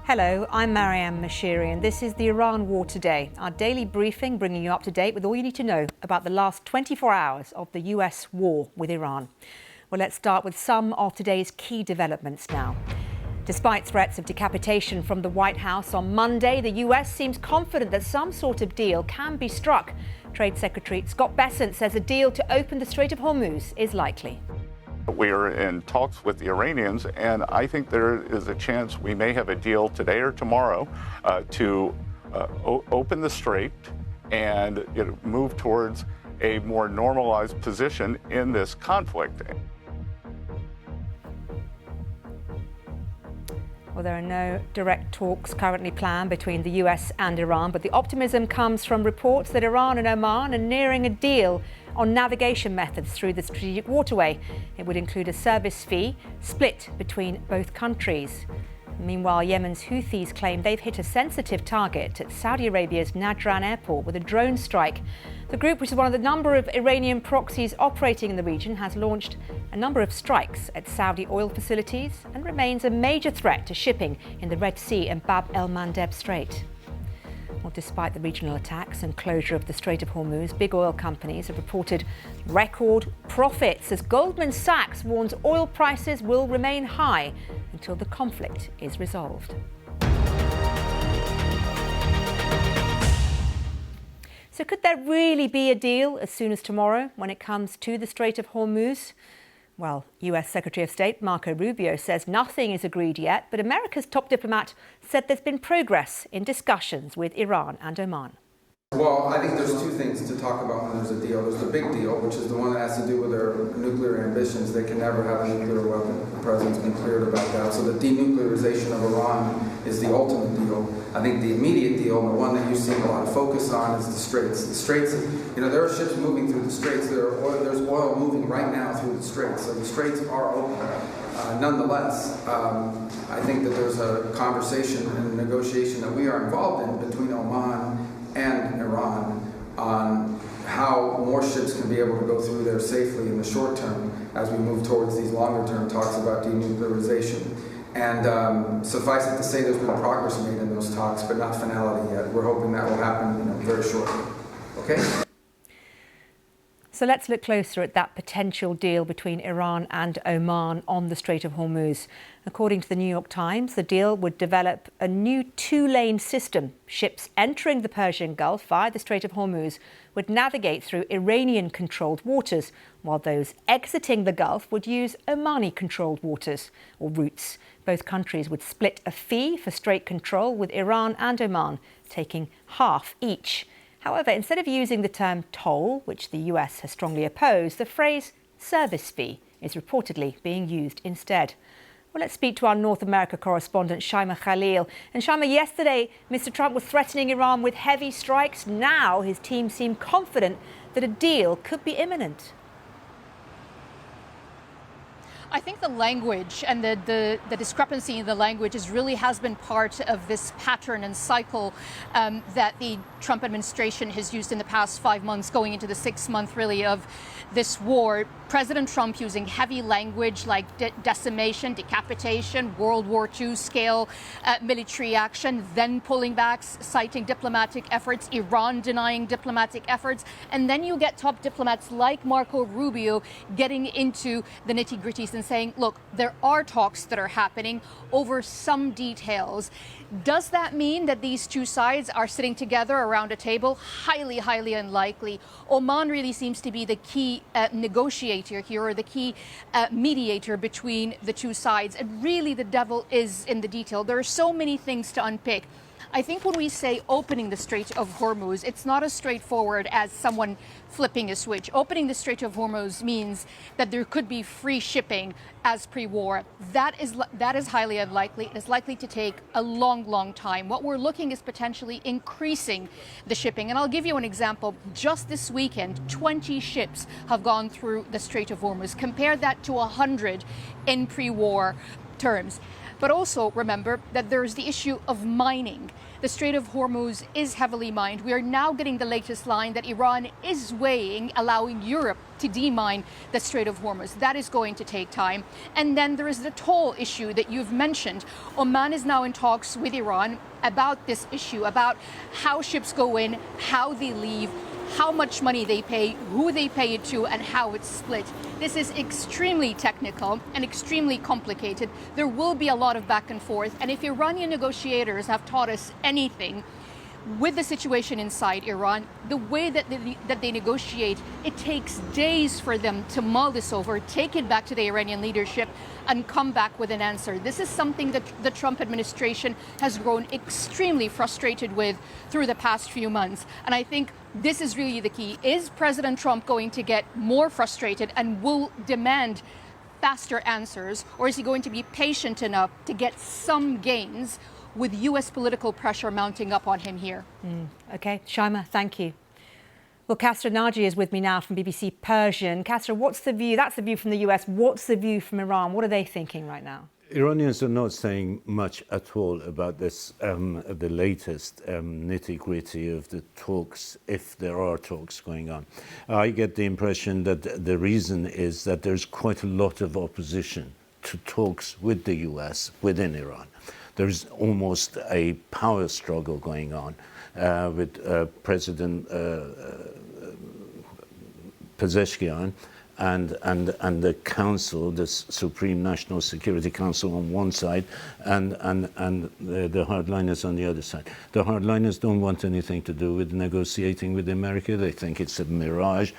Hello, I'm Mariam Mashiri, and this is the Iran War Today, our daily briefing bringing you up to date with all you need to know about the last 24 hours of the US war with Iran. Well, let's start with some of today's key developments now. Despite threats of decapitation from the White House on Monday, the US seems confident that some sort of deal can be struck. Trade Secretary Scott Bessent says a deal to open the Strait of Hormuz is likely. We are in talks with the Iranians, and I think there is a chance we may have a deal today or tomorrow to open the strait and move towards a more normalized position in this conflict. Well, there are no direct talks currently planned between the US and Iran, but the optimism comes from reports that Iran and Oman are nearing a deal on navigation methods through the strategic waterway. It would include a service fee split between both countries. Meanwhile, Yemen's Houthis claim they've hit a sensitive target at Saudi Arabia's Najran airport with a drone strike. The group, which is one of the number of Iranian proxies operating in the region, has launched a number of strikes at Saudi oil facilities and remains a major threat to shipping in the Red Sea and Bab el-Mandeb Strait. Well, despite the regional attacks and closure of the Strait of Hormuz, big oil companies have reported record profits as Goldman Sachs warns oil prices will remain high until the conflict is resolved. So could there really be a deal as soon as tomorrow when it comes to the Strait of Hormuz? Well, US Secretary of State Marco Rubio says nothing is agreed yet, but America's top diplomat said there's been progress in discussions with Iran and Oman. Well, I think there's two things to talk about when there's a deal. There's the big deal, which is the one that has to do with their nuclear ambitions. They can never have a nuclear weapon. The president's been cleared about that. So the denuclearization of Iran is the ultimate deal. I think the immediate deal, and the one that you've seen a lot of focus on, is the Straits. The Straits, there are ships moving through the Straits. There's oil moving right now through the Straits. So the Straits are open. Nonetheless, I think that there's a conversation and a negotiation that we are involved in between Oman and Iran on how more ships can be able to go through there safely in the short term as we move towards these longer term talks about denuclearization. And suffice it to say, there's been progress made in those talks, but not finality yet. We're hoping that will happen very shortly. Okay? So let's look closer at that potential deal between Iran and Oman on the Strait of Hormuz. According to the New York Times, the deal would develop a new two-lane system. Ships entering the Persian Gulf via the Strait of Hormuz would navigate through Iranian-controlled waters, while those exiting the Gulf would use Omani-controlled waters or routes. Both countries would split a fee for strait control, with Iran and Oman taking half each. However, instead of using the term toll, which the US has strongly opposed, the phrase service fee is reportedly being used instead. Well, let's speak to our North America correspondent, Shaima Khalil. And Shaima, yesterday, Mr. Trump was threatening Iran with heavy strikes. Now his team seem confident that a deal could be imminent. I think the language and the discrepancy in the language has been part of this pattern and cycle that the Trump administration has used in the past 5 months, going into the 6th month, really, of this war. President Trump using heavy language like decimation, decapitation, World War II scale military action, then pulling back, citing diplomatic efforts, Iran denying diplomatic efforts. And then you get top diplomats like Marco Rubio getting into the nitty-gritties and saying, look, there are talks that are happening over some details. Does that mean that these two sides are sitting together around a table? Highly, highly unlikely. Oman really seems to be the key negotiator here, or the key mediator between the two sides. And really, the devil is in the detail. There are so many things to unpick. I think when we say opening the Strait of Hormuz, it's not as straightforward as someone flipping a switch. Opening the Strait of Hormuz means that there could be free shipping as pre-war. That is highly unlikely. It is likely to take a long, long time. What we're looking is potentially increasing the shipping. And I'll give you an example. Just this weekend, 20 ships have gone through the Strait of Hormuz. Compare that to 100 in pre-war terms. But also remember that there's the issue of mining. The Strait of Hormuz is heavily mined. We are now getting the latest line that Iran is weighing allowing Europe to demine the Strait of Hormuz. That is going to take time. And then there is the toll issue that you've mentioned. Oman is now in talks with Iran about this issue, about how ships go in, how they leave, how much money they pay, who they pay it to, and how it's split. This is extremely technical and extremely complicated. There will be a lot of back and forth. And if Iranian negotiators have taught us anything with the situation inside Iran, the way that they negotiate, it takes days for them to mull this over, take it back to the Iranian leadership, and come back with an answer. This is something that the Trump administration has grown extremely frustrated with through the past few months. And I think this is really the key. Is President Trump going to get more frustrated and will demand faster answers, or is he going to be patient enough to get some gains with U.S. political pressure mounting up on him here? OK, Shaima, thank you. Well, Kasra Naji is with me now from BBC Persian. Kasra, what's the view? That's the view from the US. What's the view from Iran? What are they thinking right now? Iranians are not saying much at all about this, the latest nitty-gritty of the talks, if there are talks going on. I get the impression that the reason is that there's quite a lot of opposition to talks with the US within Iran. There's almost a power struggle going on with President Pezeshkian and the Council, the Supreme National Security Council on one side, and the hardliners on the other side. The hardliners don't want anything to do with negotiating with America. They think it's a mirage.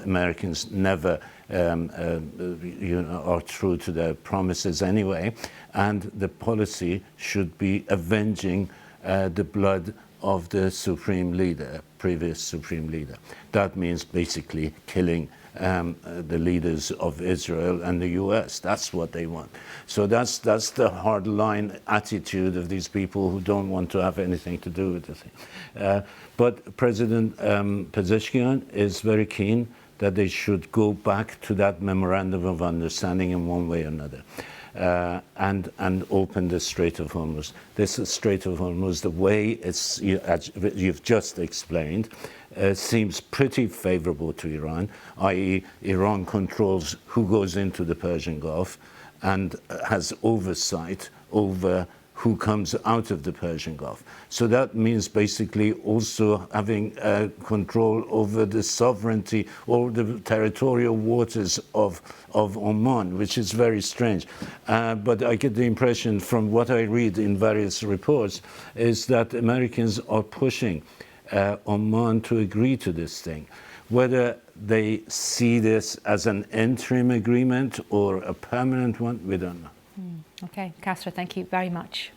Americans never are true to their promises anyway, and the policy should be avenging the blood of the supreme leader, previous supreme leader. That means basically killing the leaders of Israel and the US. That's what they want. So that's the hardline attitude of these people who don't want to have anything to do with the thing. But President Pezeshkian is very keen that they should go back to that memorandum of understanding in one way or another. And open the Strait of Hormuz. This Strait of Hormuz, the way it's, as you've just explained, seems pretty favorable to Iran, i.e. Iran controls who goes into the Persian Gulf and has oversight over who comes out of the Persian Gulf. So that means basically also having control over the sovereignty or the territorial waters of Oman, which is very strange. But I get the impression from what I read in various reports is that Americans are pushing Oman to agree to this thing. Whether they see this as an interim agreement or a permanent one, we don't know. OK, Kasra, thank you very much.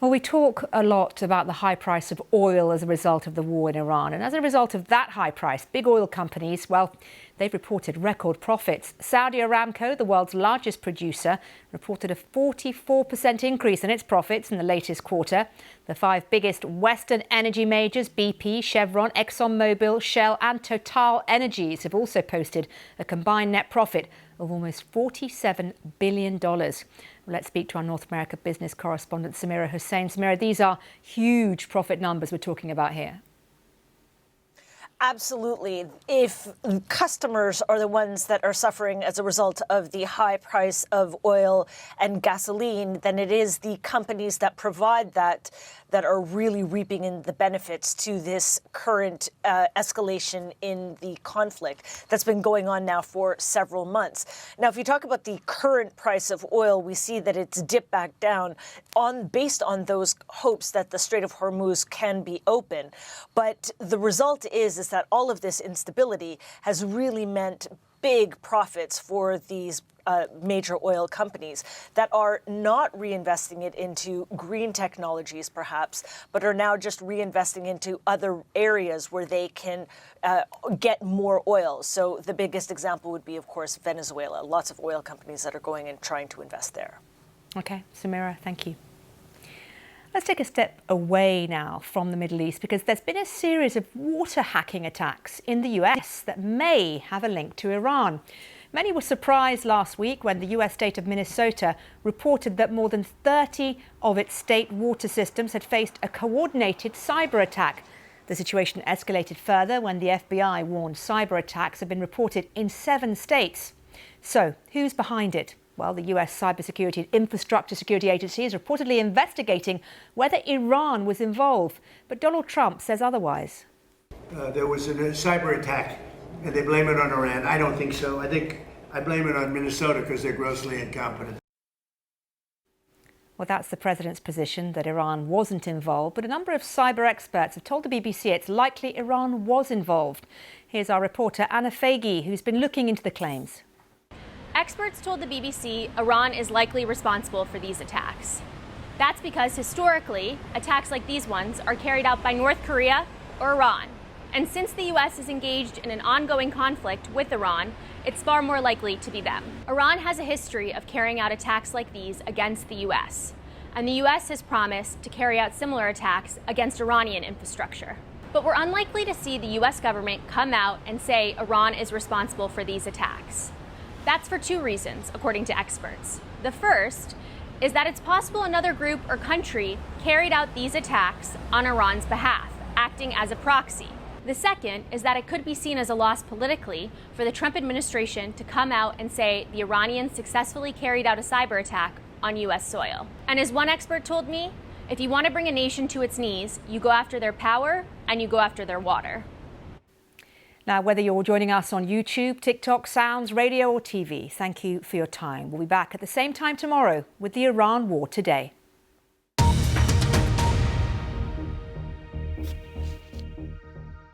Well, we talk a lot about the high price of oil as a result of the war in Iran. And as a result of that high price, big oil companies, well, they've reported record profits. Saudi Aramco, the world's largest producer, reported a 44% increase in its profits in the latest quarter. The five biggest Western energy majors, BP, Chevron, ExxonMobil, Shell and Total Energies, have also posted a combined net profit of almost $47 billion. Let's speak to our North America business correspondent, Samira Hussain. Samira, these are huge profit numbers we're talking about here. Absolutely. If customers are the ones that are suffering as a result of the high price of oil and gasoline, then it is the companies that provide that are really reaping in the benefits to this current escalation in the conflict that's been going on now for several months. Now, if you talk about the current price of oil, we see that it's dipped back down based on those hopes that the Strait of Hormuz can be open. But the result is that all of this instability has really meant big profits for these major oil companies that are not reinvesting it into green technologies, perhaps, but are now just reinvesting into other areas where they can get more oil. So the biggest example would be, of course, Venezuela. Lots of oil companies that are going and trying to invest there. OK, Samira, thank you. Let's take a step away now from the Middle East, because there's been a series of water hacking attacks in the US that may have a link to Iran. Many were surprised last week when the US state of Minnesota reported that more than 30 of its state water systems had faced a coordinated cyber attack. The situation escalated further when the FBI warned cyber attacks have been reported in 7 states. So, who's behind it? Well, the US Cybersecurity and Infrastructure Security Agency is reportedly investigating whether Iran was involved. But Donald Trump says otherwise. There was a cyber attack, and they blame it on Iran. I don't think so. I blame it on Minnesota because they're grossly incompetent. Well, that's the president's position, that Iran wasn't involved. But a number of cyber experts have told the BBC it's likely Iran was involved. Here's our reporter Anna Fagey, who's been looking into the claims. Experts told the BBC Iran is likely responsible for these attacks. That's because historically, attacks like these ones are carried out by North Korea or Iran. And since the US is engaged in an ongoing conflict with Iran, it's far more likely to be them. Iran has a history of carrying out attacks like these against the US, and the US has promised to carry out similar attacks against Iranian infrastructure. But we're unlikely to see the US government come out and say Iran is responsible for these attacks. That's for 2 reasons, according to experts. The first is that it's possible another group or country carried out these attacks on Iran's behalf, acting as a proxy. The second is that it could be seen as a loss politically for the Trump administration to come out and say the Iranians successfully carried out a cyber attack on US soil. And as one expert told me, if you want to bring a nation to its knees, you go after their power and you go after their water. Now, whether you're joining us on YouTube, TikTok, Sounds, radio or TV, thank you for your time. We'll be back at the same time tomorrow with the Iran War Today.